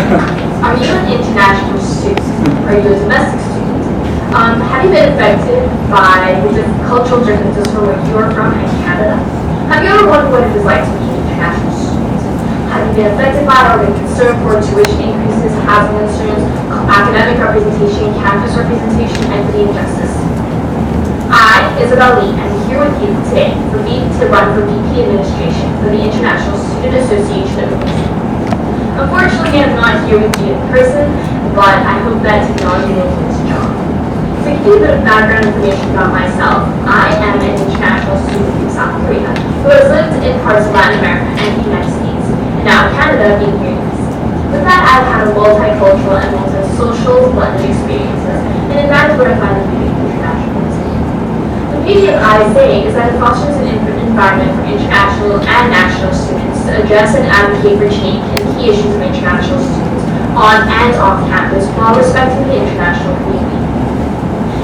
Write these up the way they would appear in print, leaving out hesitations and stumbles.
Are you an international student? Are you a domestic student? Have you been affected by the cultural differences from where you are from and Canada? Have you ever wondered what it is like to be an international student? Have you been affected by or been concerned for tuition increases, housing concerns, academic representation, campus representation, equity, and justice? I, Isabel Lee, am here with you today to run for VP Administration for the International Student Association of Music. Unfortunately, I'm not here with you in person, but I hope that technology will do its job. To give you a bit of background information about myself, I am an international student from South Korea who has lived in parts of Latin America and the United States, and now Canada being here in this. With that, I've had a multicultural and multi-social blended experiences, and that is what I find the beauty of internationalism. The beauty of ISA is that it fosters an environment for international and national students to address and advocate for change in key issues of international students on and off campus while respecting the international community.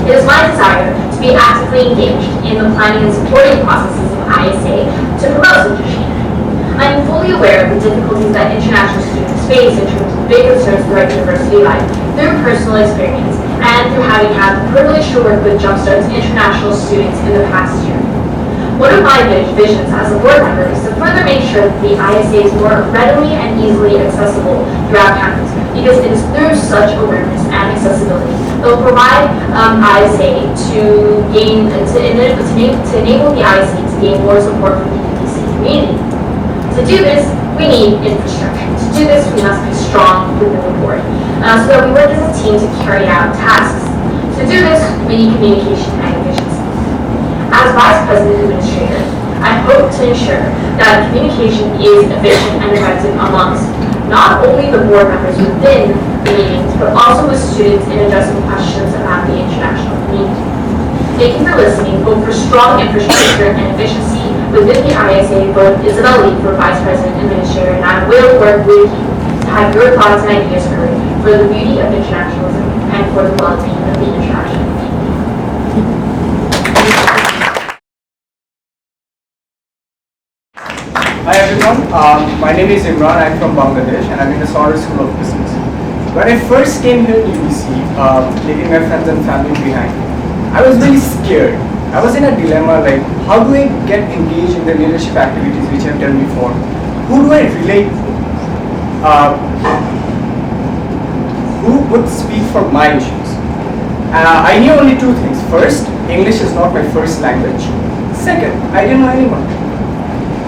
It is my desire to be actively engaged in the planning and supporting processes of ISA to promote such a change. I am fully aware of the difficulties that international students face in terms of big concerns throughout university life through personal experience and through having had the privilege to work with Jumpstart's international students in the past year. One of my visions as a board member is to further make sure that the ISA is more readily and easily accessible throughout campus, because it is through such awareness and accessibility that will provide ISA to enable the ISA to gain more support from the UBC community. To do this, we need infrastructure. To do this, we must be strong within the board, so that we work as a team to carry out tasks. To do this, we need communication and efficiency. As Vice President Administrator, I hope to ensure that communication is efficient and effective amongst not only the board members within the meetings, but also with students in addressing questions about the international community. Thank you for listening. Vote for strong infrastructure and efficiency within the ISA. Vote Isabel Lee for Vice President Administrator, and I will work with you to have your thoughts and ideas heard for the beauty of internationalism and for the well-being of the international community. Hi everyone, my name is Imran. I'm from Bangladesh and I'm in the Saurus School of Business. When I first came here to UBC, leaving my friends and family behind, I was really scared. I was in a dilemma like, how do I get engaged in the leadership activities which I've done before? Who do I relate to? Who would speak for my issues? I knew only two things. First, English is not my first language. Second, I didn't know anyone.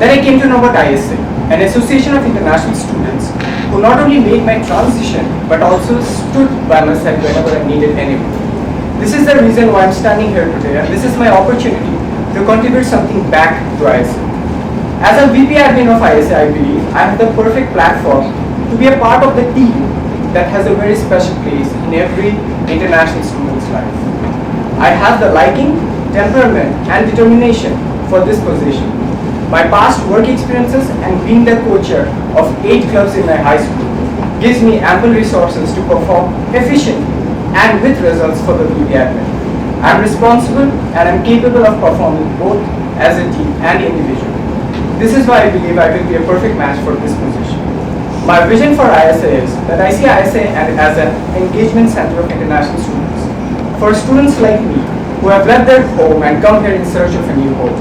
Then I came to know about ISA, an association of international students who not only made my transition but also stood by my side whenever I needed anyone. This is the reason why I'm standing here today, and this is my opportunity to contribute something back to ISA. As a VP admin of ISA, I believe I have the perfect platform to be a part of the team that has a very special place in every international student's life. I have the liking, temperament, and determination for this position. My past work experiences and being the co-chair of 8 clubs in my high school gives me ample resources to perform efficiently and with results for the VP admin. I am responsible and I am capable of performing both as a team and individually. This is why I believe I will be a perfect match for this position. My vision for ISA is that I see ISA as an engagement center of international students. For students like me who have left their home and come here in search of a new home.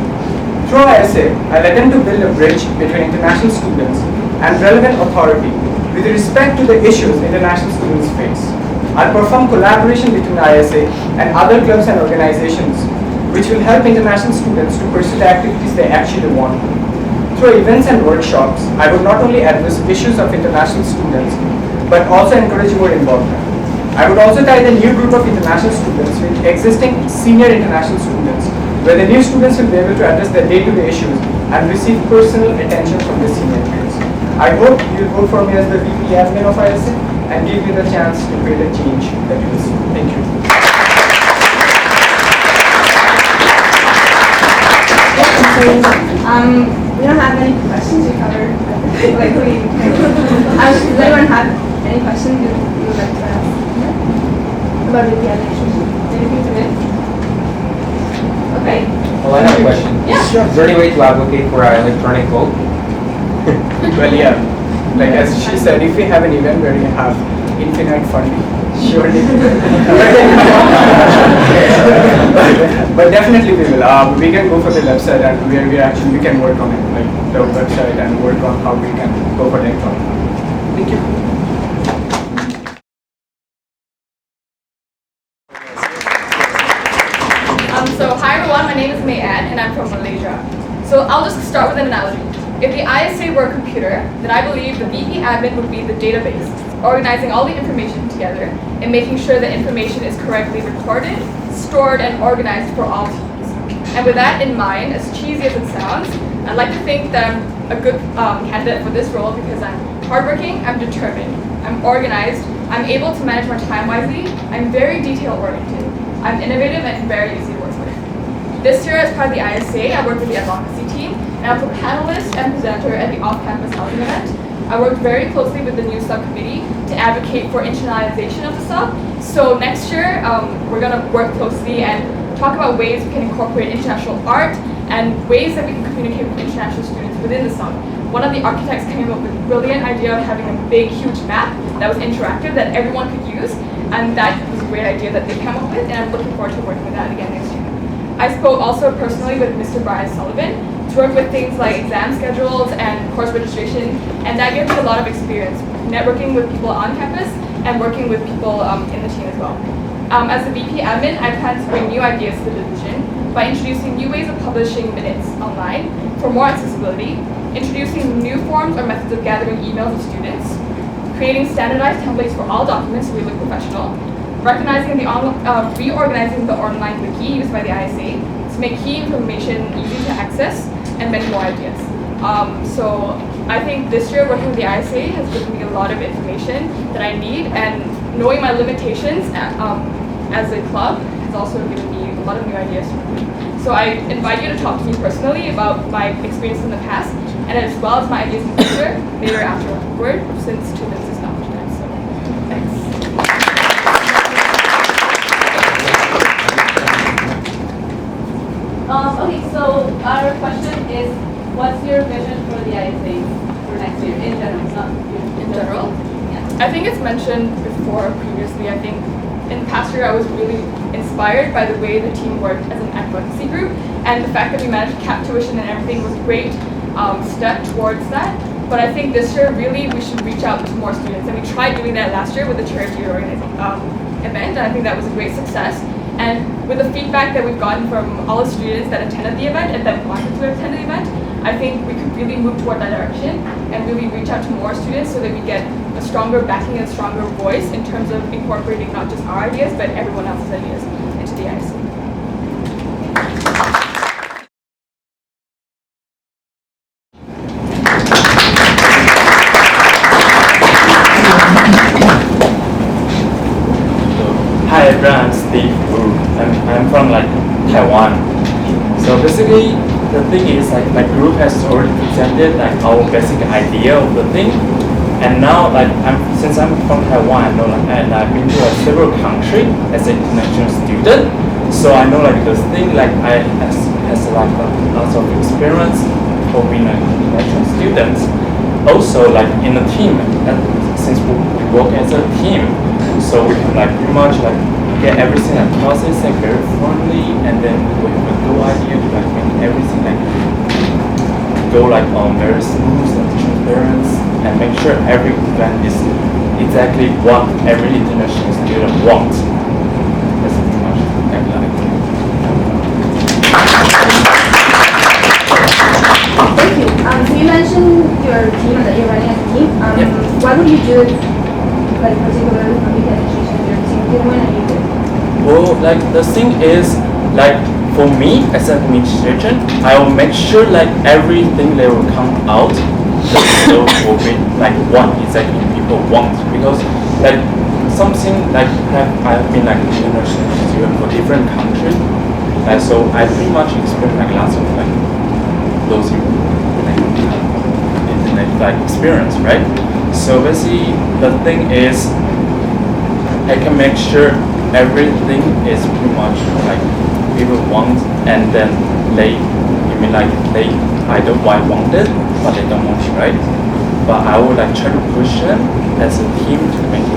Through ISA, I let them to build a bridge between international students and relevant authority with respect to the issues international students face. I'll perform collaboration between ISA and other clubs and organizations which will help international students to pursue the activities they actually want. Through events and workshops, I would not only address issues of international students, but also encourage more involvement. I would also tie the new group of international students with existing senior international students, where the new students will be able to address their day-to-day issues and receive personal attention from the senior peers. I hope you'll vote for me as the VP admin of ISA and give me the chance to create a change that you will see. Thank you. We don't have any questions. We covered like does anyone have any questions you would like to ask about VP administration? Anything today? Okay. Well, I have a question. Yeah. Is there any way to advocate for an electronic vote? Well, yeah. Like as she said, if we have an event where we have infinite funding, surely. But definitely we will. We can go for the website and we can work on it, like the website and work on how we can go for the economy. Thank you. So hi everyone, my name is May Ann and I'm from Malaysia. So I'll just start with an analogy. If the ISA were a computer, then I believe the VP admin would be the database, organizing all the information together and making sure that information is correctly recorded, stored, and organized for all teams. And with that in mind, as cheesy as it sounds, I'd like to think that I'm a good candidate for this role because I'm hardworking, I'm determined, I'm organized, I'm able to manage my time wisely, I'm very detail-oriented, I'm innovative and very easy to work with. This year, as part of the ISA, I worked with the advocacy team, and I was a panelist and presenter at the off-campus housing event. I worked very closely with the new subcommittee to advocate for internationalization of the sub. So next year, we're going to work closely and talk about ways we can incorporate international art and ways that we can communicate with international students within the sub. One of the architects came up with a brilliant idea of having a big, huge map that was interactive that everyone could use, and that was a great idea that they came up with, and I'm looking forward to working with that again next year. I spoke also personally with Mr. Brian Sullivan to work with things like exam schedules and course registration, and that gave me a lot of experience networking with people on campus and working with people in the team as well. As the VP admin, I plan to bring new ideas to the division by introducing new ways of publishing minutes online for more accessibility, introducing new forms or methods of gathering emails of students, creating standardized templates for all documents so we look professional, reorganizing the online wiki used by the ISA to make key information easy to access, and many more ideas. So I think this year working with the ISA has given me a lot of information that I need, and knowing my limitations as a club has also given me a lot of new ideas to work with. So I invite you to talk to me personally about my experience in the past, and as well as my ideas in the future later afterward, since 2 minutes is not much time. So thanks. Okay, so our question is, what's your vision for the ISA for next year in general? Not In general? Yeah. I think it's mentioned before previously. I think in the past year I was really inspired by the way the team worked as an advocacy group, and the fact that we managed to cap tuition and everything was a great step towards that. But I think this year really we should reach out to more students, and we tried doing that last year with the charity event, and I think that was a great success. And with the feedback that we've gotten from all the students that attended the event and that wanted to attend the event, I think we could really move toward that direction and really reach out to more students so that we get a stronger backing and a stronger voice in terms of incorporating not just our ideas, but everyone else's ideas into the ISA. Hi everyone, I'm Steve Wu. I'm from Taiwan. So basically the thing is my group has already presented our basic idea of the thing, and now since I'm from Taiwan, I know and I've been to several countries as an international student, so I know the thing I has lots of experience for being an international student. Also in a team, since we work as a team, so we can pretty much get everything processed very friendly, and then we have a good idea to make everything go on very smooth and transparent, and make sure every event is exactly what every international student wants. That's pretty much Thank you. So you mentioned your team and that you're running as a team. What would you do, particularly for the administration of your team? Did when you did? Well, the thing is, for me as an administration, I will make sure everything that will come out, the will be what exactly people want, because something I've been international student for different countries, so I pretty much experience lots of those experience, right? So basically the thing is I can make sure everything is pretty much people want, and then they either why want it, but they don't want it, right? but I would like try to push them as a team to make